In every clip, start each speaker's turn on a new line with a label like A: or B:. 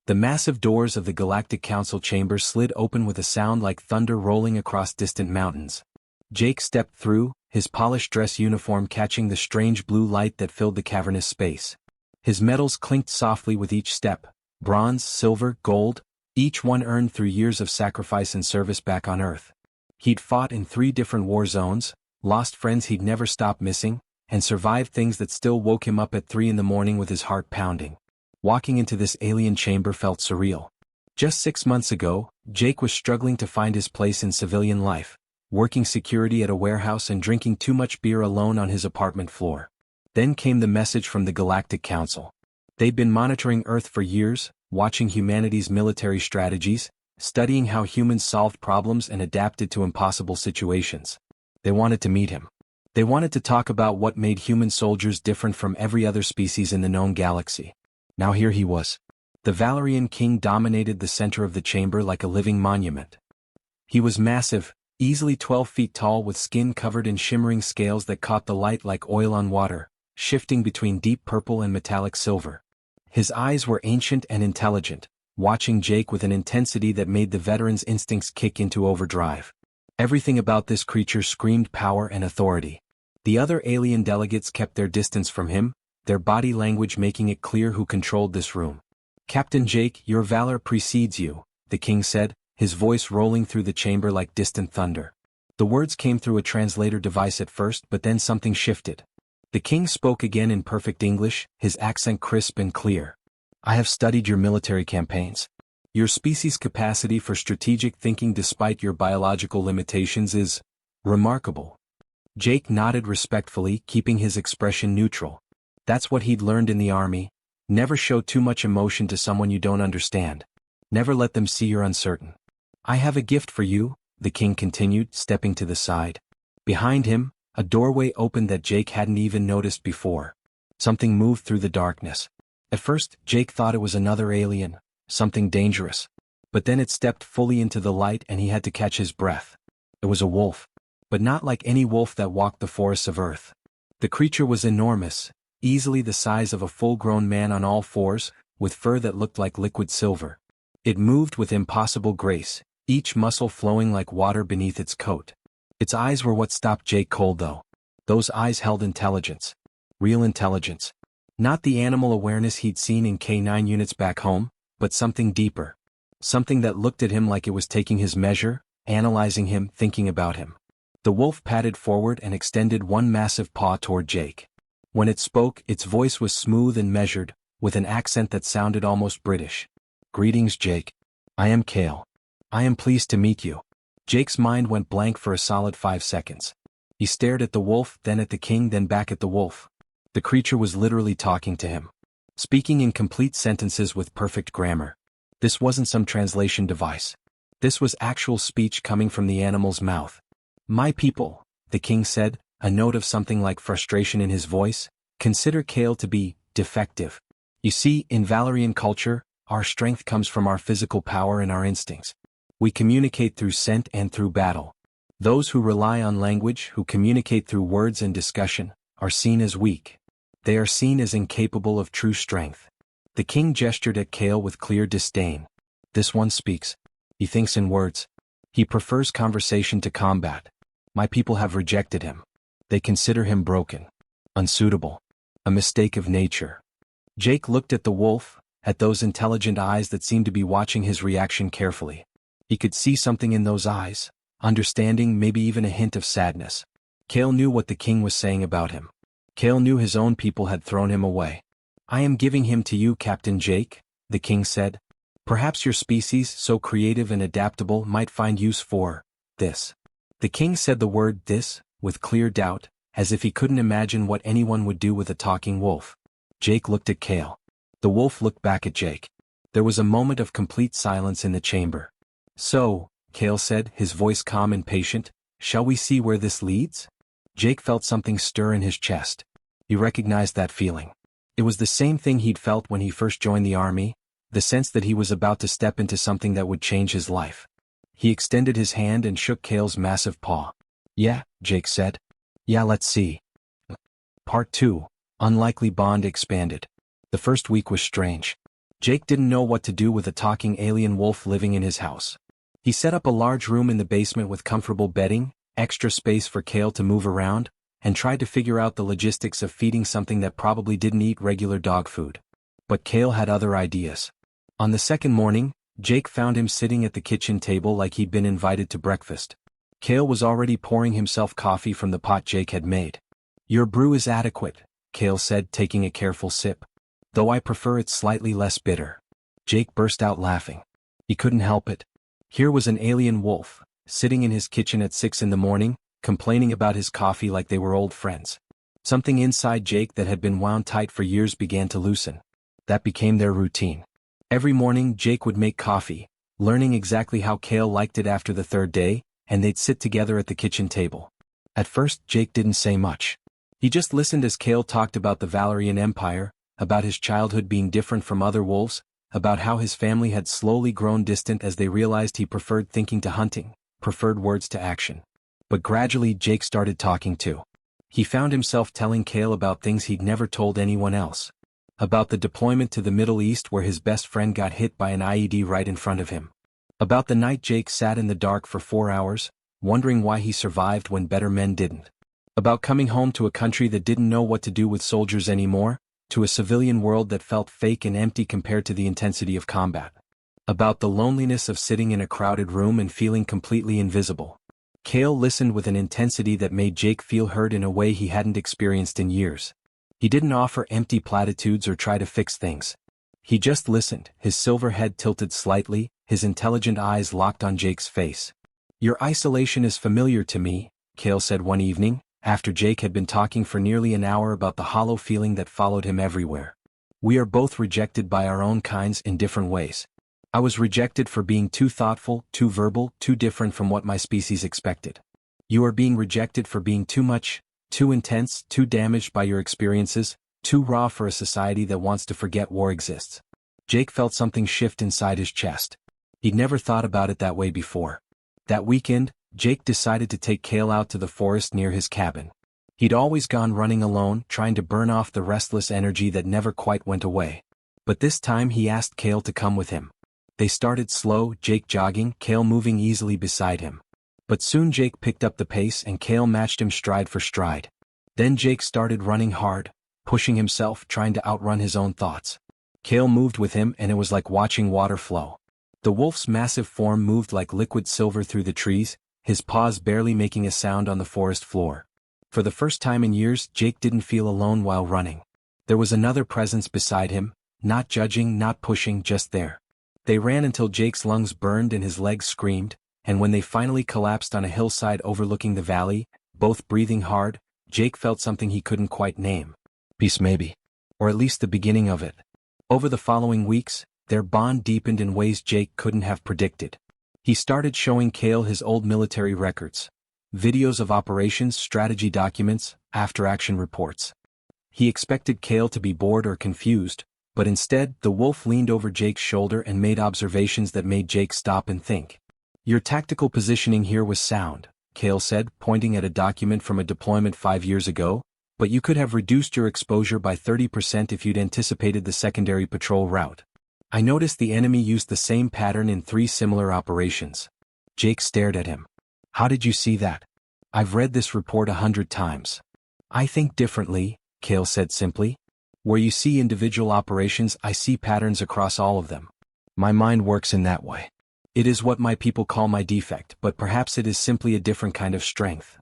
A: The massive doors of the Galactic Council chamber slid open with a sound like thunder rolling across distant mountains. Jake stepped through, his polished dress uniform catching the strange blue light that filled the cavernous space. His metals clinked softly with each step, bronze, silver, gold, each one earned through years of sacrifice and service back on Earth. He'd fought in 3 different war zones, lost friends he'd never stopped missing, and survived things that still woke him up at 3 in the morning with his heart pounding. Walking into this alien chamber felt surreal. Just 6 months ago, Jake was struggling to find his place in civilian life, working security at a warehouse and drinking too much beer alone on his apartment floor. Then came the message from the Galactic Council. They'd been monitoring Earth for years, watching humanity's military strategies, studying how humans solved problems and adapted to impossible situations. They wanted to meet him. They wanted to talk about what made human soldiers different from every other species in the known galaxy. Now here he was. The Valerian king dominated the center of the chamber like a living monument. He was massive, easily 12 feet tall with skin covered in shimmering scales that caught the light like oil on water, shifting between deep purple and metallic silver. His eyes were ancient and intelligent, watching Jake with an intensity that made the veteran's instincts kick into overdrive. Everything about this creature screamed power and authority. The other alien delegates kept their distance from him, their body language making it clear who controlled this room. "Captain Jake, your valor precedes you," the king said, his voice rolling through the chamber like distant thunder. The words came through a translator device at first, but then something shifted. The king spoke again in perfect English, his accent crisp and clear. "I have studied your military campaigns. Your species' capacity for strategic thinking despite your biological limitations is remarkable." Jake nodded respectfully, keeping his expression neutral. That's what he'd learned in the army. Never show too much emotion to someone you don't understand. Never let them see you're uncertain. "I have a gift for you," the king continued, stepping to the side. Behind him, a doorway opened that Jake hadn't even noticed before. Something moved through the darkness. At first, Jake thought it was another alien, something dangerous. But then it stepped fully into the light and he had to catch his breath. It was a wolf. But not like any wolf that walked the forests of Earth. The creature was enormous, easily the size of a full-grown man on all fours, with fur that looked like liquid silver. It moved with impossible grace, each muscle flowing like water beneath its coat. Its eyes were what stopped Jake cold though. Those eyes held intelligence. Real intelligence. Not the animal awareness he'd seen in K9 units back home, but something deeper. Something that looked at him like it was taking his measure, analyzing him, thinking about him. The wolf padded forward and extended one massive paw toward Jake. When it spoke, its voice was smooth and measured, with an accent that sounded almost British. "Greetings, Jake. I am Kale. I am pleased to meet you." Jake's mind went blank for a solid 5 seconds. He stared at the wolf, then at the king, then back at the wolf. The creature was literally talking to him. Speaking in complete sentences with perfect grammar. This wasn't some translation device. This was actual speech coming from the animal's mouth. "My people," the king said, a note of something like frustration in his voice, "consider Kale to be defective. You see, in Valerian culture, our strength comes from our physical power and our instincts. We communicate through scent and through battle. Those who rely on language, who communicate through words and discussion, are seen as weak. They are seen as incapable of true strength." The king gestured at Kale with clear disdain. "This one speaks. He thinks in words. He prefers conversation to combat. My people have rejected him. They consider him broken, unsuitable, a mistake of nature." Jake looked at the wolf, at those intelligent eyes that seemed to be watching his reaction carefully. He could see something in those eyes, understanding, maybe even a hint of sadness. Kale knew what the king was saying about him. Kale knew his own people had thrown him away. "I am giving him to you, Captain Jake," the king said. "Perhaps your species, so creative and adaptable, might find use for this." The king said the word "this" with clear doubt, as if he couldn't imagine what anyone would do with a talking wolf. Jake looked at Kale. The wolf looked back at Jake. There was a moment of complete silence in the chamber. "So," Kale said, his voice calm and patient, "shall we see where this leads?" Jake felt something stir in his chest. He recognized that feeling. It was the same thing he'd felt when he first joined the army, the sense that he was about to step into something that would change his life. He extended his hand and shook Kale's massive paw. "Yeah," Jake said. "Yeah, let's see." Part 2. Unlikely bond expanded. The first week was strange. Jake didn't know what to do with a talking alien wolf living in his house. He set up a large room in the basement with comfortable bedding, extra space for Kale to move around, and tried to figure out the logistics of feeding something that probably didn't eat regular dog food. But Kale had other ideas. On the second morning, Jake found him sitting at the kitchen table like he'd been invited to breakfast. Kale was already pouring himself coffee from the pot Jake had made. "Your brew is adequate," Kale said, taking a careful sip. "Though I prefer it slightly less bitter." Jake burst out laughing. He couldn't help it. Here was an alien wolf, sitting in his kitchen at 6 in the morning, complaining about his coffee like they were old friends. Something inside Jake that had been wound tight for years began to loosen. That became their routine. Every morning Jake would make coffee, learning exactly how Kale liked it after the third day, and they'd sit together at the kitchen table. At first Jake didn't say much. He just listened as Kale talked about the Valerian Empire, about his childhood being different from other wolves, about how his family had slowly grown distant as they realized he preferred thinking to hunting, preferred words to action. But gradually Jake started talking too. He found himself telling Kale about things he'd never told anyone else. About the deployment to the Middle East where his best friend got hit by an IED right in front of him. About the night Jake sat in the dark for 4 hours, wondering why he survived when better men didn't. About coming home to a country that didn't know what to do with soldiers anymore, to a civilian world that felt fake and empty compared to the intensity of combat. About the loneliness of sitting in a crowded room and feeling completely invisible. Kale listened with an intensity that made Jake feel heard in a way he hadn't experienced in years. He didn't offer empty platitudes or try to fix things. He just listened, his silver head tilted slightly, his intelligent eyes locked on Jake's face. "Your isolation is familiar to me," Kale said one evening, after Jake had been talking for nearly an hour about the hollow feeling that followed him everywhere. "We are both rejected by our own kinds in different ways. I was rejected for being too thoughtful, too verbal, too different from what my species expected. You are being rejected for being too much, too intense, too damaged by your experiences, too raw for a society that wants to forget war exists." Jake felt something shift inside his chest. He'd never thought about it that way before. That weekend, Jake decided to take Kale out to the forest near his cabin. He'd always gone running alone, trying to burn off the restless energy that never quite went away. But this time he asked Kale to come with him. They started slow, Jake jogging, Kale moving easily beside him. But soon Jake picked up the pace and Kale matched him stride for stride. Then Jake started running hard, pushing himself, trying to outrun his own thoughts. Kale moved with him and it was like watching water flow. The wolf's massive form moved like liquid silver through the trees, his paws barely making a sound on the forest floor. For the first time in years, Jake didn't feel alone while running. There was another presence beside him, not judging, not pushing, just there. They ran until Jake's lungs burned and his legs screamed, and when they finally collapsed on a hillside overlooking the valley, both breathing hard, Jake felt something he couldn't quite name. Peace maybe. Or at least the beginning of it. Over the following weeks, their bond deepened in ways Jake couldn't have predicted. He started showing Kale his old military records. Videos of operations, strategy documents, after-action reports. He expected Kale to be bored or confused, but instead, the wolf leaned over Jake's shoulder and made observations that made Jake stop and think. "Your tactical positioning here was sound," Kale said, pointing at a document from a deployment 5 years ago, "but you could have reduced your exposure by 30% if you'd anticipated the secondary patrol route. I noticed the enemy used the same pattern in 3 similar operations." Jake stared at him. "How did you see that?" "I've read this report 100 times. I think differently," Kale said simply. "Where you see individual operations, I see patterns across all of them. My mind works in that way. It is what my people call my defect, but perhaps it is simply a different kind of strength."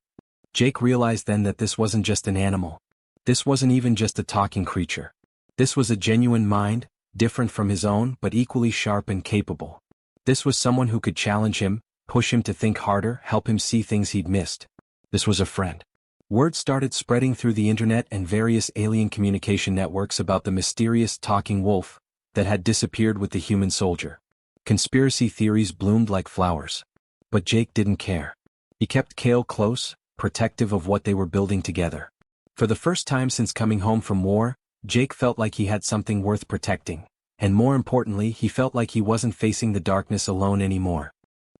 A: Jake realized then that this wasn't just an animal. This wasn't even just a talking creature. This was a genuine mind, different from his own but equally sharp and capable. This was someone who could challenge him, push him to think harder, help him see things he'd missed. This was a friend. Word started spreading through the internet and various alien communication networks about the mysterious talking wolf that had disappeared with the human soldier. Conspiracy theories bloomed like flowers. But Jake didn't care. He kept Kale close, protective of what they were building together. For the first time since coming home from war, Jake felt like he had something worth protecting, and more importantly, he felt like he wasn't facing the darkness alone anymore.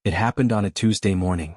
A: It happened on a Tuesday morning.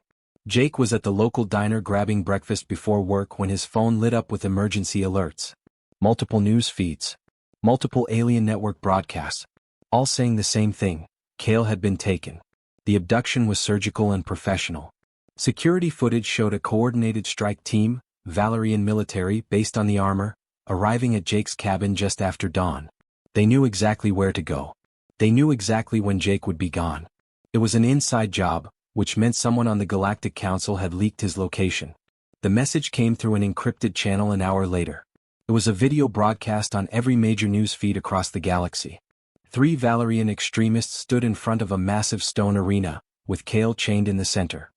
A: Jake was at the local diner grabbing breakfast before work when his phone lit up with emergency alerts. Multiple news feeds. Multiple alien network broadcasts. all saying the same thing: Kale had been taken. The abduction was surgical and professional. Security footage showed a coordinated strike team, Valerian military based on the armor, arriving at Jake's cabin just after dawn. They knew exactly where to go. They knew exactly when Jake would be gone. It was an inside job, which meant someone on the Galactic Council had leaked his location. The message came through an encrypted channel an hour later. It was a video broadcast on every major news feed across the galaxy. 3 Valerian extremists stood in front of a massive stone arena, with Kale chained in the center.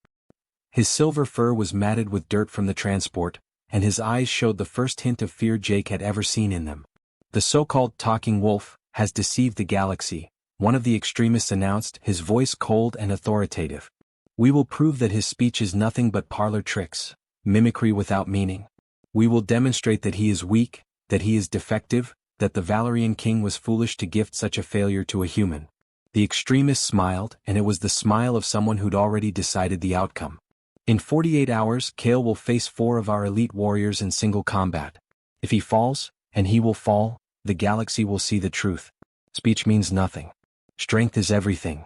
A: His silver fur was matted with dirt from the transport, and his eyes showed the first hint of fear Jake had ever seen in them. The so-called talking wolf has deceived the galaxy, one of the extremists announced, his voice cold and authoritative. We will prove that his speech is nothing but parlor tricks, mimicry without meaning. We will demonstrate that he is weak, that he is defective, that the Valerian king was foolish to gift such a failure to a human. The extremist smiled, and it was the smile of someone who'd already decided the outcome. In 48 hours, Kale will face 4 of our elite warriors in single combat. If he falls, and he will fall, the galaxy will see the truth. Speech means nothing. Strength is everything.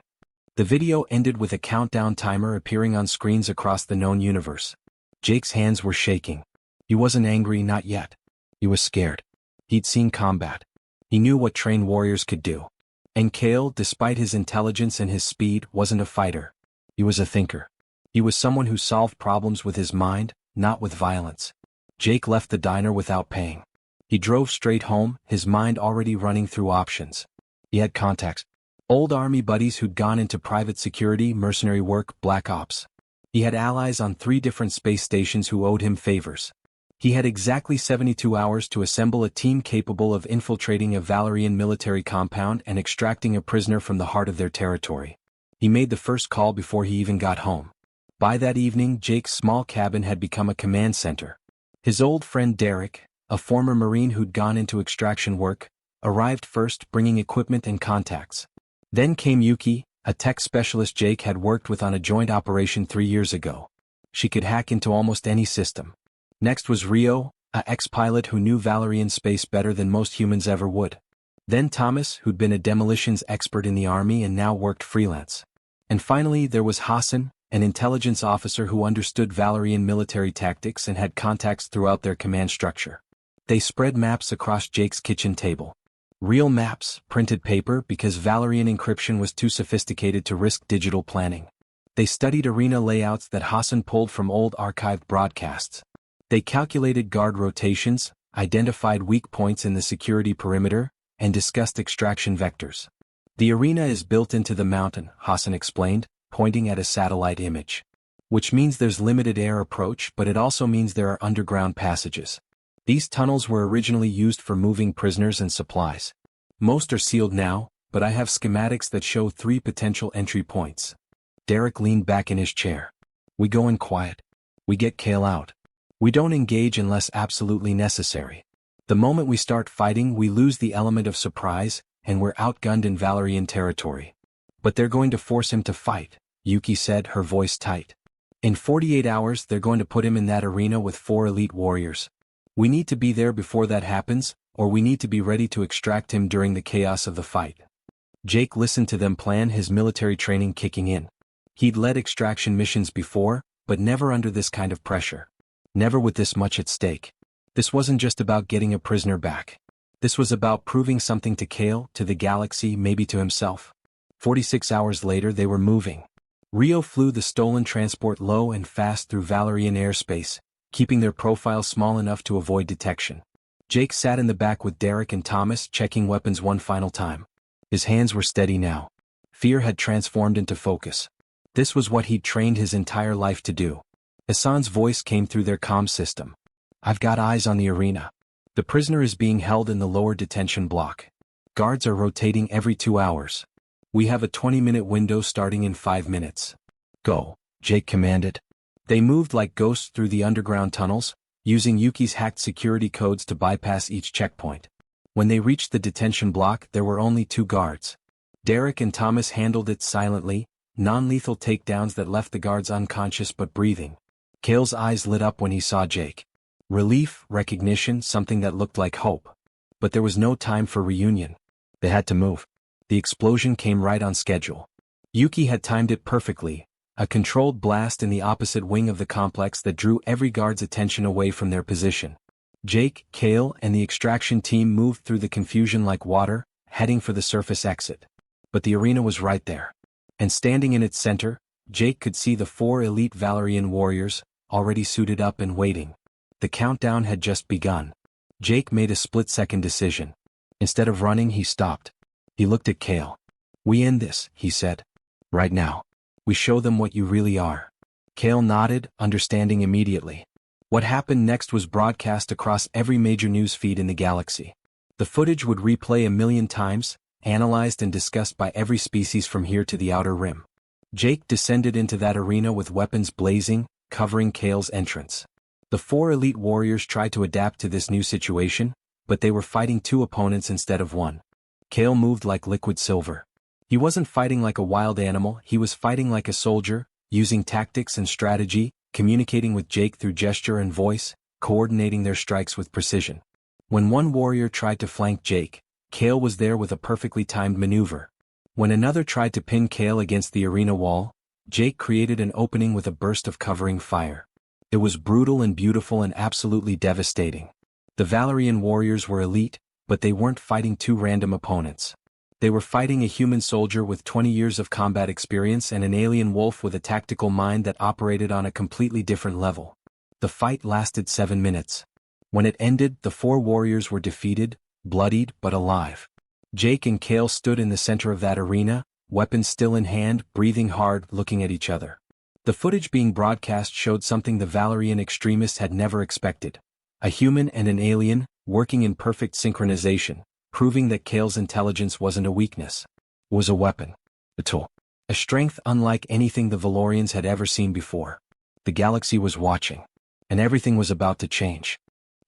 A: The video ended with a countdown timer appearing on screens across the known universe. Jake's hands were shaking. He wasn't angry, not yet. He was scared. He'd seen combat. He knew what trained warriors could do. And Kale, despite his intelligence and his speed, wasn't a fighter. He was a thinker. He was someone who solved problems with his mind, not with violence. Jake left the diner without paying. He drove straight home, his mind already running through options. He had contacts. Old army buddies who'd gone into private security, mercenary work, black ops. He had allies on 3 different space stations who owed him favors. He had exactly 72 hours to assemble a team capable of infiltrating a Valerian military compound and extracting a prisoner from the heart of their territory. He made the first call before he even got home. By that evening, Jake's small cabin had become a command center. His old friend Derek, a former Marine who'd gone into extraction work, arrived first, bringing equipment and contacts. Then came Yuki, a tech specialist Jake had worked with on a joint operation 3 years ago. She could hack into almost any system. Next was Rio, a ex-pilot who knew Valerian space better than most humans ever would. Then Thomas, who'd been a demolitions expert in the army and now worked freelance. And finally there was Hassan, an intelligence officer who understood Valerian military tactics and had contacts throughout their command structure. They spread maps across Jake's kitchen table. Real maps, printed paper, because Valerian encryption was too sophisticated to risk digital planning. They studied arena layouts that Hassan pulled from old archived broadcasts. They calculated guard rotations, identified weak points in the security perimeter, and discussed extraction vectors. The arena is built into the mountain, Hassan explained, pointing at a satellite image. Which means there's limited air approach, but it also means there are underground passages. These tunnels were originally used for moving prisoners and supplies. Most are sealed now, but I have schematics that show 3 potential entry points. Derek leaned back in his chair. We go in quiet. We get Kale out. We don't engage unless absolutely necessary. The moment we start fighting, we lose the element of surprise, and we're outgunned in Valerian territory. But they're going to force him to fight, Yuki said, her voice tight. In 48 hours they're going to put him in that arena with 4 elite warriors. We need to be there before that happens, or we need to be ready to extract him during the chaos of the fight. Jake listened to them plan, his military training kicking in. He'd led extraction missions before, but never under this kind of pressure. Never with this much at stake. This wasn't just about getting a prisoner back. This was about proving something to Kale, to the galaxy, maybe to himself. 46 hours later they were moving. Rio flew the stolen transport low and fast through Valerian airspace, keeping their profile small enough to avoid detection. Jake sat in the back with Derek and Thomas, checking weapons one final time. His hands were steady now. Fear had transformed into focus. This was what he'd trained his entire life to do. Hassan's voice came through their comm system. I've got eyes on the arena. The prisoner is being held in the lower detention block. Guards are rotating every 2 hours. We have a 20-minute window starting in 5 minutes. Go, Jake commanded. They moved like ghosts through the underground tunnels, using Yuki's hacked security codes to bypass each checkpoint. When they reached the detention block, there were only 2 guards. Derek and Thomas handled it silently, non-lethal takedowns that left the guards unconscious but breathing. Kale's eyes lit up when he saw Jake. Relief, recognition, something that looked like hope. But there was no time for reunion. They had to move. The explosion came right on schedule. Yuki had timed it perfectly, a controlled blast in the opposite wing of the complex that drew every guard's attention away from their position. Jake, Kale, and the extraction team moved through the confusion like water, heading for the surface exit. But the arena was right there. And standing in its center, Jake could see the 4 elite Valerian warriors, already suited up and waiting. The countdown had just begun. Jake made a split-second decision. Instead of running, he stopped. He looked at Kale. "We end this," he said. "Right now. We show them what you really are." Kale nodded, understanding immediately. What happened next was broadcast across every major news feed in the galaxy. The footage would replay 1,000,000 times, analyzed and discussed by every species from here to the outer rim. Jake descended into that arena with weapons blazing, covering Kale's entrance. The 4 elite warriors tried to adapt to this new situation, but they were fighting 2 opponents instead of 1. Kale moved like liquid silver. He wasn't fighting like a wild animal, he was fighting like a soldier, using tactics and strategy, communicating with Jake through gesture and voice, coordinating their strikes with precision. When one warrior tried to flank Jake, Kale was there with a perfectly timed maneuver. When another tried to pin Kale against the arena wall, Jake created an opening with a burst of covering fire. It was brutal and beautiful and absolutely devastating. The Valerian warriors were elite, but they weren't fighting 2 random opponents. They were fighting a human soldier with 20 years of combat experience and an alien wolf with a tactical mind that operated on a completely different level. The fight lasted 7 minutes. When it ended, the 4 warriors were defeated, bloodied but alive. Jake and Kale stood in the center of that arena, weapons still in hand, breathing hard, looking at each other. The footage being broadcast showed something the Valerian extremists had never expected. A human and an alien, working in perfect synchronization, proving that Kale's intelligence wasn't a weakness. It was a weapon. A tool. A strength unlike anything the Valorians had ever seen before. The galaxy was watching. And everything was about to change.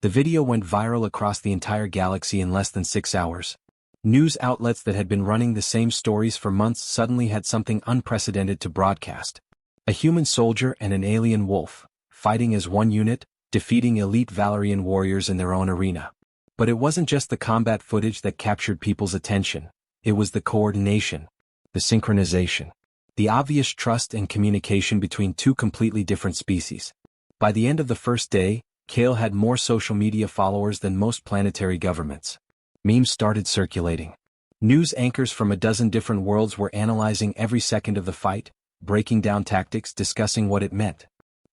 A: The video went viral across the entire galaxy in less than 6 hours. News outlets that had been running the same stories for months suddenly had something unprecedented to broadcast. A human soldier and an alien wolf, fighting as one unit, defeating elite Valerian warriors in their own arena. But it wasn't just the combat footage that captured people's attention. It was the coordination, the synchronization, the obvious trust and communication between 2 completely different species. By the end of the first day, Kale had more social media followers than most planetary governments. Memes started circulating. News anchors from a dozen different worlds were analyzing every second of the fight, breaking down tactics, discussing what it meant.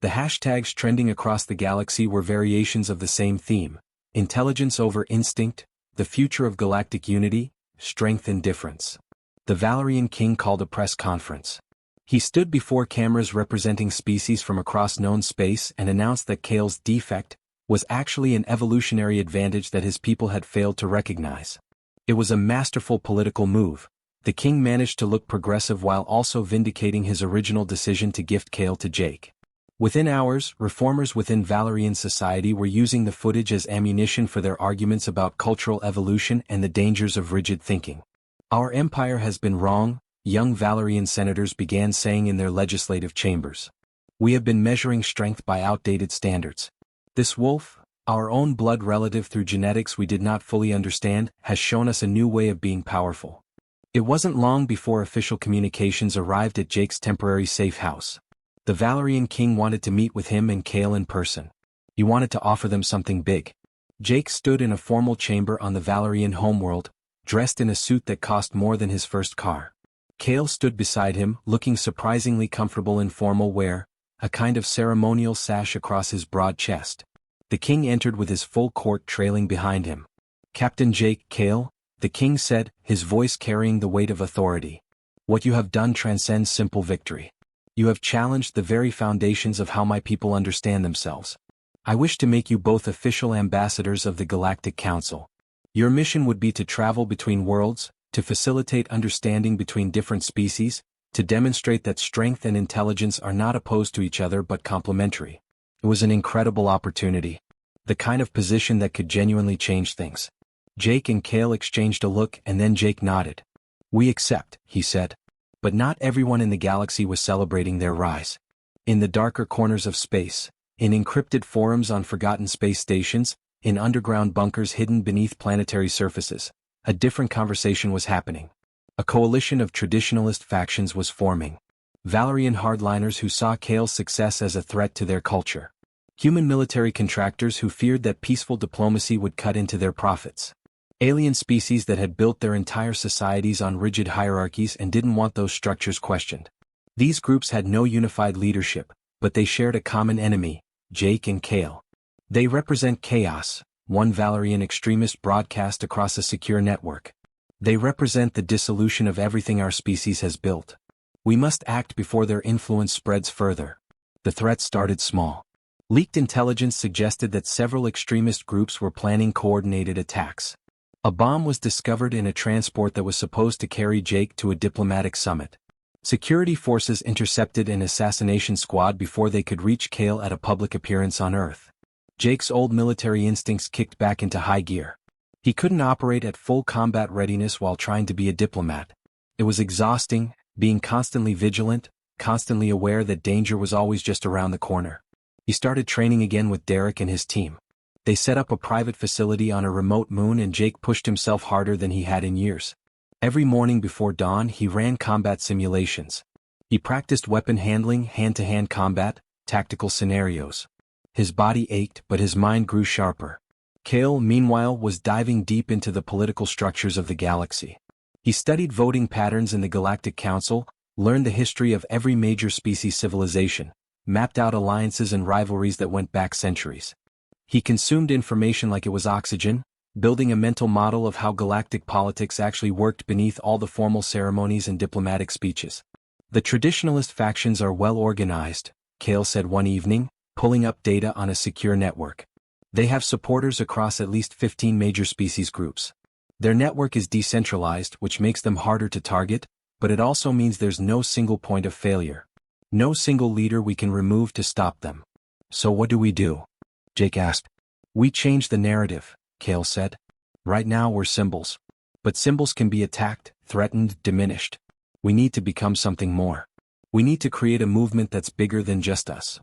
A: The hashtags trending across the galaxy were variations of the same theme: intelligence over instinct, the future of galactic unity, strength and difference. The Valerian king called a press conference. He stood before cameras representing species from across known space and announced that Kale's defect was actually an evolutionary advantage that his people had failed to recognize. It was a masterful political move. The king managed to look progressive while also vindicating his original decision to gift Kale to Jake. Within hours, reformers within Valerian society were using the footage as ammunition for their arguments about cultural evolution and the dangers of rigid thinking. "Our empire has been wrong," young Valerian senators began saying in their legislative chambers. "We have been measuring strength by outdated standards. This wolf, our own blood relative through genetics we did not fully understand, has shown us a new way of being powerful." It wasn't long before official communications arrived at Jake's temporary safe house. The Valerian king wanted to meet with him and Kale in person. He wanted to offer them something big. Jake stood in a formal chamber on the Valerian homeworld, dressed in a suit that cost more than his first car. Kale stood beside him, looking surprisingly comfortable in formal wear, a kind of ceremonial sash across his broad chest. The king entered with his full court trailing behind him. "Captain Jake, Kale," the king said, his voice carrying the weight of authority. "What you have done transcends simple victory. You have challenged the very foundations of how my people understand themselves. I wish to make you both official ambassadors of the Galactic Council. Your mission would be to travel between worlds, to facilitate understanding between different species, to demonstrate that strength and intelligence are not opposed to each other but complementary." It was an incredible opportunity. The kind of position that could genuinely change things. Jake and Kale exchanged a look and then Jake nodded. "We accept," he said. But not everyone in the galaxy was celebrating their rise. In the darker corners of space, in encrypted forums on forgotten space stations, in underground bunkers hidden beneath planetary surfaces, a different conversation was happening. A coalition of traditionalist factions was forming. Valerian hardliners who saw Kale's success as a threat to their culture. Human military contractors who feared that peaceful diplomacy would cut into their profits. Alien species that had built their entire societies on rigid hierarchies and didn't want those structures questioned. These groups had no unified leadership, but they shared a common enemy, Jake and Kale. They represent chaos, one Valerian extremist broadcast across a secure network. They represent the dissolution of everything our species has built. We must act before their influence spreads further. The threat started small. Leaked intelligence suggested that several extremist groups were planning coordinated attacks. A bomb was discovered in a transport that was supposed to carry Jake to a diplomatic summit. Security forces intercepted an assassination squad before they could reach Kale at a public appearance on Earth. Jake's old military instincts kicked back into high gear. He couldn't operate at full combat readiness while trying to be a diplomat. It was exhausting, being constantly vigilant, constantly aware that danger was always just around the corner. He started training again with Derek and his team. They set up a private facility on a remote moon and Jake pushed himself harder than he had in years. Every morning before dawn he ran combat simulations. He practiced weapon handling, hand-to-hand combat, tactical scenarios. His body ached but his mind grew sharper. Kale, meanwhile, was diving deep into the political structures of the galaxy. He studied voting patterns in the Galactic Council, learned the history of every major species civilization, mapped out alliances and rivalries that went back centuries. He consumed information like it was oxygen, building a mental model of how galactic politics actually worked beneath all the formal ceremonies and diplomatic speeches. The traditionalist factions are well organized, Kale said one evening, pulling up data on a secure network. They have supporters across at least 15 major species groups. Their network is decentralized, which makes them harder to target, but it also means there's no single point of failure. No single leader we can remove to stop them. So what do we do? Jake asked. We change the narrative, Kale said. Right now we're symbols. But symbols can be attacked, threatened, diminished. We need to become something more. We need to create a movement that's bigger than just us.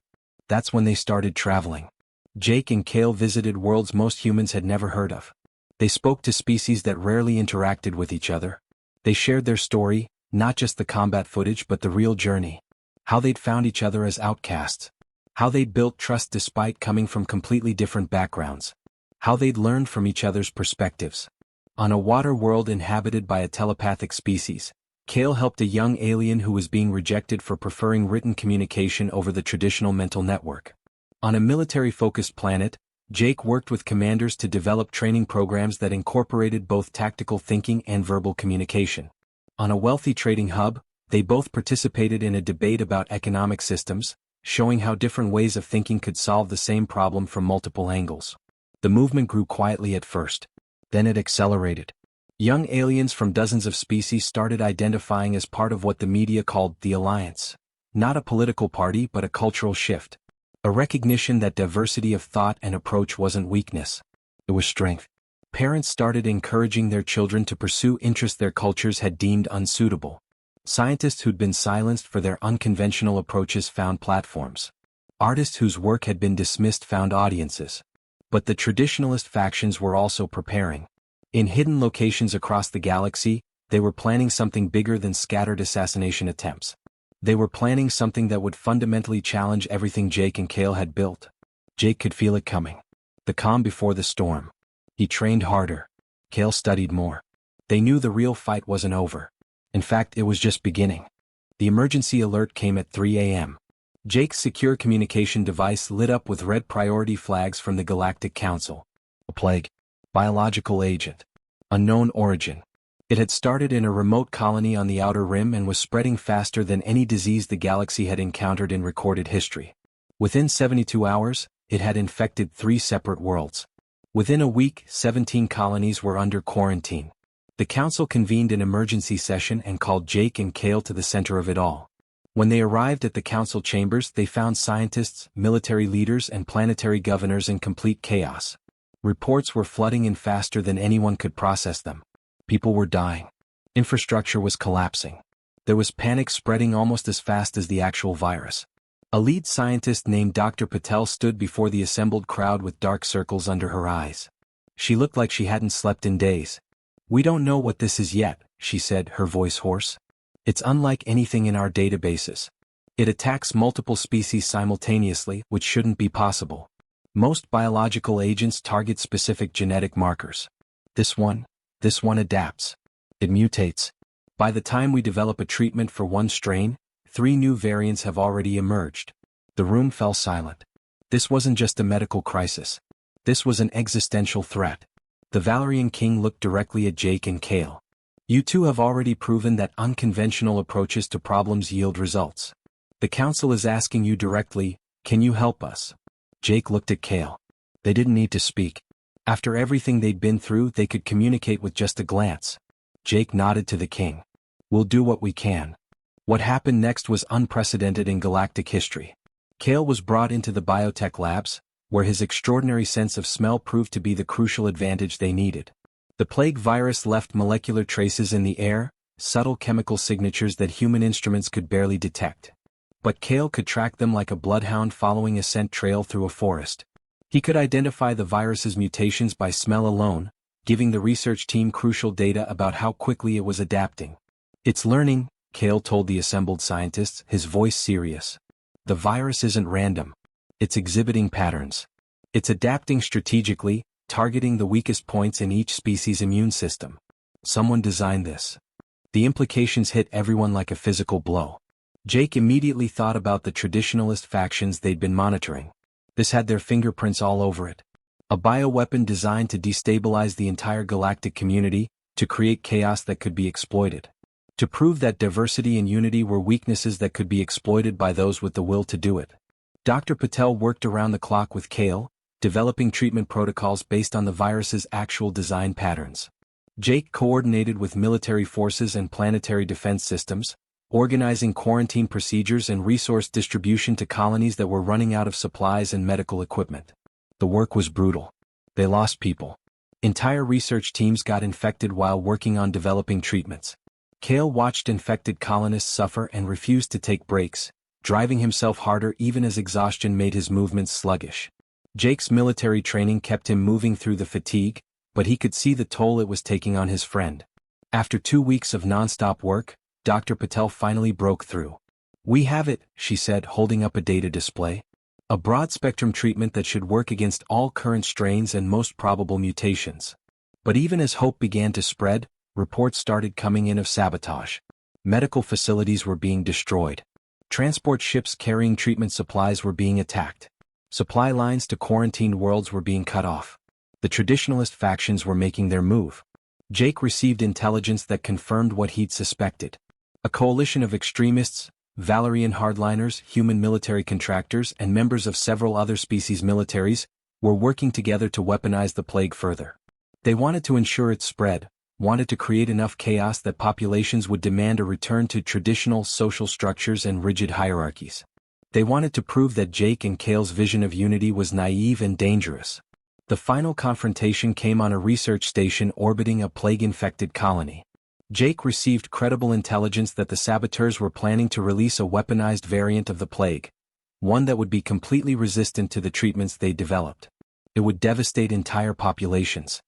A: That's when they started traveling. Jake and Kale visited worlds most humans had never heard of. They spoke to species that rarely interacted with each other. They shared their story, not just the combat footage but the real journey. How they'd found each other as outcasts. How they'd built trust despite coming from completely different backgrounds. How they'd learned from each other's perspectives. On a water world inhabited by a telepathic species, Kale helped a young alien who was being rejected for preferring written communication over the traditional mental network. On a military-focused planet, Jake worked with commanders to develop training programs that incorporated both tactical thinking and verbal communication. On a wealthy trading hub, they both participated in a debate about economic systems, showing how different ways of thinking could solve the same problem from multiple angles. The movement grew quietly at first. Then it accelerated. Young aliens from dozens of species started identifying as part of what the media called the Alliance. Not a political party but a cultural shift. A recognition that diversity of thought and approach wasn't weakness. It was strength. Parents started encouraging their children to pursue interests their cultures had deemed unsuitable. Scientists who'd been silenced for their unconventional approaches found platforms. Artists whose work had been dismissed found audiences. But the traditionalist factions were also preparing. In hidden locations across the galaxy, they were planning something bigger than scattered assassination attempts. They were planning something that would fundamentally challenge everything Jake and Kale had built. Jake could feel it coming. The calm before the storm. He trained harder. Kale studied more. They knew the real fight wasn't over. In fact, it was just beginning. The emergency alert came at 3 a.m. Jake's secure communication device lit up with red priority flags from the Galactic Council. A plague. Biological agent. Unknown origin. It had started in a remote colony on the Outer Rim and was spreading faster than any disease the galaxy had encountered in recorded history. Within 72 hours, it had infected 3 separate worlds. Within a week, 17 colonies were under quarantine. The council convened an emergency session and called Jake and Kale to the center of it all. When they arrived at the council chambers, they found scientists, military leaders, and planetary governors in complete chaos. Reports were flooding in faster than anyone could process them. People were dying. Infrastructure was collapsing. There was panic spreading almost as fast as the actual virus. A lead scientist named Dr. Patel stood before the assembled crowd with dark circles under her eyes. She looked like she hadn't slept in days. "We don't know what this is yet," she said, her voice hoarse. It's unlike anything in our databases. It attacks multiple species simultaneously, which shouldn't be possible. Most biological agents target specific genetic markers. This one adapts. It mutates. By the time we develop a treatment for one strain, 3 new variants have already emerged. The room fell silent. This wasn't just a medical crisis. This was an existential threat. The Valerian King looked directly at Jake and Kale. You two have already proven that unconventional approaches to problems yield results. The Council is asking you directly, can you help us? Jake looked at Kale. They didn't need to speak. After everything they'd been through, they could communicate with just a glance. Jake nodded to the king. We'll do what we can. What happened next was unprecedented in galactic history. Kale was brought into the biotech labs, where his extraordinary sense of smell proved to be the crucial advantage they needed. The plague virus left molecular traces in the air, subtle chemical signatures that human instruments could barely detect. But Kale could track them like a bloodhound following a scent trail through a forest. He could identify the virus's mutations by smell alone, giving the research team crucial data about how quickly it was adapting. It's learning, Kale told the assembled scientists, his voice serious. The virus isn't random. It's exhibiting patterns. It's adapting strategically, targeting the weakest points in each species' immune system. Someone designed this. The implications hit everyone like a physical blow. Jake immediately thought about the traditionalist factions they'd been monitoring. This had their fingerprints all over it. A bioweapon designed to destabilize the entire galactic community, to create chaos that could be exploited. To prove that diversity and unity were weaknesses that could be exploited by those with the will to do it. Dr. Patel worked around the clock with Kale, developing treatment protocols based on the virus's actual design patterns. Jake coordinated with military forces and planetary defense systems, organizing quarantine procedures and resource distribution to colonies that were running out of supplies and medical equipment. The work was brutal. They lost people. Entire research teams got infected while working on developing treatments. Kale watched infected colonists suffer and refused to take breaks, driving himself harder even as exhaustion made his movements sluggish. Jake's military training kept him moving through the fatigue, but he could see the toll it was taking on his friend. After 2 weeks of non-stop work, Dr. Patel finally broke through. We have it, she said, holding up a data display. A broad-spectrum treatment that should work against all current strains and most probable mutations. But even as hope began to spread, reports started coming in of sabotage. Medical facilities were being destroyed. Transport ships carrying treatment supplies were being attacked. Supply lines to quarantined worlds were being cut off. The traditionalist factions were making their move. Jake received intelligence that confirmed what he'd suspected. A coalition of extremists, Valerian hardliners, human military contractors, and members of several other species' militaries, were working together to weaponize the plague further. They wanted to ensure its spread, wanted to create enough chaos that populations would demand a return to traditional social structures and rigid hierarchies. They wanted to prove that Jake and Kale's vision of unity was naive and dangerous. The final confrontation came on a research station orbiting a plague-infected colony. Jake received credible intelligence that the saboteurs were planning to release a weaponized variant of the plague, one that would be completely resistant to the treatments they'd developed. It would devastate entire populations.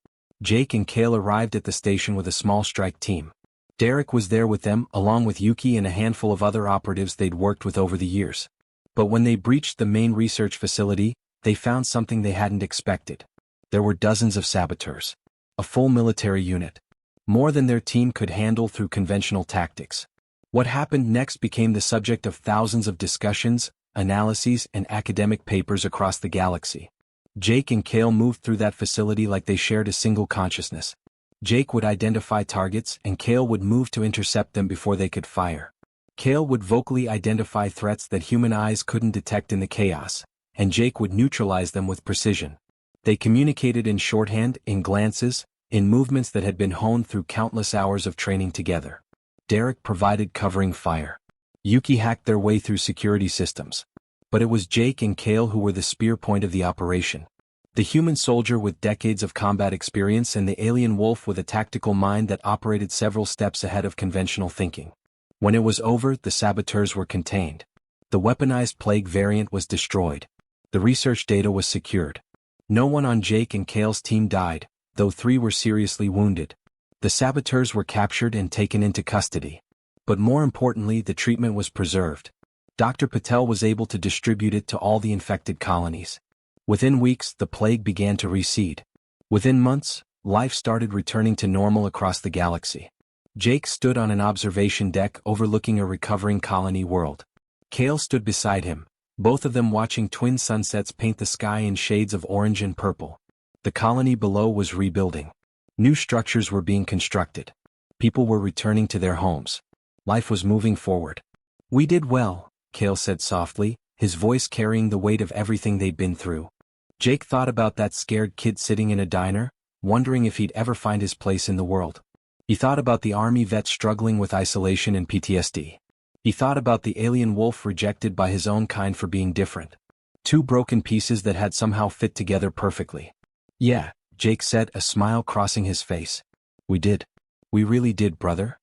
A: Jake and Kale arrived at the station with a small strike team. Derek was there with them, along with Yuki and a handful of other operatives they'd worked with over the years. But when they breached the main research facility, they found something they hadn't expected. There were dozens of saboteurs. A full military unit. More than their team could handle through conventional tactics. What happened next became the subject of thousands of discussions, analyses, and academic papers across the galaxy. Jake and Kale moved through that facility like they shared a single consciousness. Jake would identify targets and Kale would move to intercept them before they could fire. Kale would vocally identify threats that human eyes couldn't detect in the chaos, and Jake would neutralize them with precision. They communicated in shorthand, in glances, in movements that had been honed through countless hours of training together. Derek provided covering fire. Yuki hacked their way through security systems. But it was Jake and Kale who were the spear point of the operation. The human soldier with decades of combat experience and the alien wolf with a tactical mind that operated several steps ahead of conventional thinking. When it was over, the saboteurs were contained. The weaponized plague variant was destroyed. The research data was secured. No one on Jake and Kale's team died, though 3 were seriously wounded. The saboteurs were captured and taken into custody. But more importantly, the treatment was preserved. Dr. Patel was able to distribute it to all the infected colonies. Within weeks, the plague began to recede. Within months, life started returning to normal across the galaxy. Jake stood on an observation deck overlooking a recovering colony world. Kale stood beside him, both of them watching twin sunsets paint the sky in shades of orange and purple. The colony below was rebuilding. New structures were being constructed. People were returning to their homes. Life was moving forward. "We did well," Kale said softly, his voice carrying the weight of everything they'd been through. Jake thought about that scared kid sitting in a diner, wondering if he'd ever find his place in the world. He thought about the army vet struggling with isolation and PTSD. He thought about the alien wolf rejected by his own kind for being different. Two broken pieces that had somehow fit together perfectly. "Yeah," Jake said, a smile crossing his face. "We did. We really did, brother."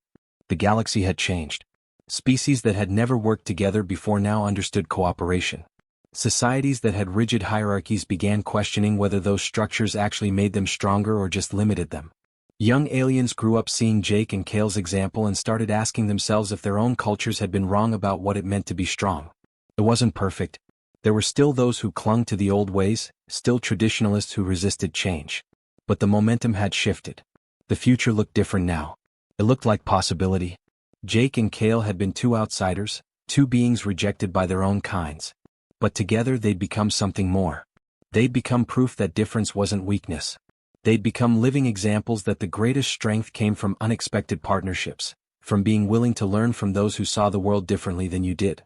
A: The galaxy had changed. Species that had never worked together before now understood cooperation. Societies that had rigid hierarchies began questioning whether those structures actually made them stronger or just limited them. Young aliens grew up seeing Jake and Kale's example and started asking themselves if their own cultures had been wrong about what it meant to be strong. It wasn't perfect. There were still those who clung to the old ways, still traditionalists who resisted change. But the momentum had shifted. The future looked different now. It looked like possibility. Jake and Kale had been two outsiders, two beings rejected by their own kinds. But together they'd become something more. They'd become proof that difference wasn't weakness. They'd become living examples that the greatest strength came from unexpected partnerships, from being willing to learn from those who saw the world differently than you did.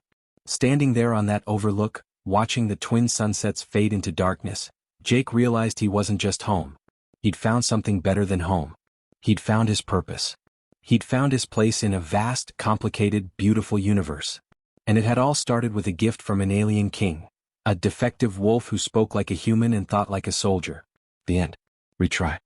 A: Standing there on that overlook, watching the twin sunsets fade into darkness, Jake realized he wasn't just home. He'd found something better than home. He'd found his purpose. He'd found his place in a vast, complicated, beautiful universe. And it had all started with a gift from an alien king, a defective wolf who spoke like a human and thought like a soldier. The end. Retry.